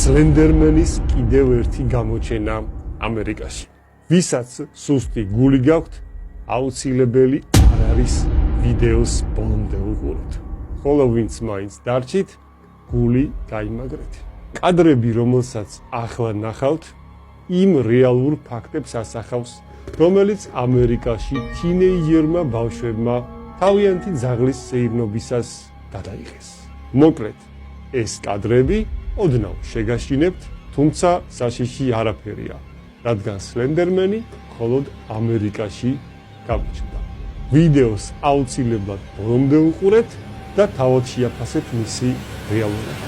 სლენდერმენის კიდევ ერთი გამოჩენა ამერიკაში. ვისაც სუსტი გული გაქვთ, აუცილებელი არ არის ვიდეოს ბოლომდე უყუროთ. ხოლო ვინც მაინც დარჩით, გული გაიმაგრეთ. კადრები, რომელსაც ახლა ნახავთ, იმ რეალურ ფაქტებს ასახავს, რომელიც ამერიკაში თინეიჯერმა ბავშვებმა თავიანთი ძაღლის სეირნობისას გადაიღეს. მოკლედ, ეს კადრები ოდნავ შეგაშინებთ, თუმცა საშიში არაფერია, რადგან სლენდერმენი მხოლოდ ამერიკაში გამოჩნდა. ვიდეოს აუცილებლად ბოლომდე უყურეთ და თავად შეაფასეთ მისი რეალურობა.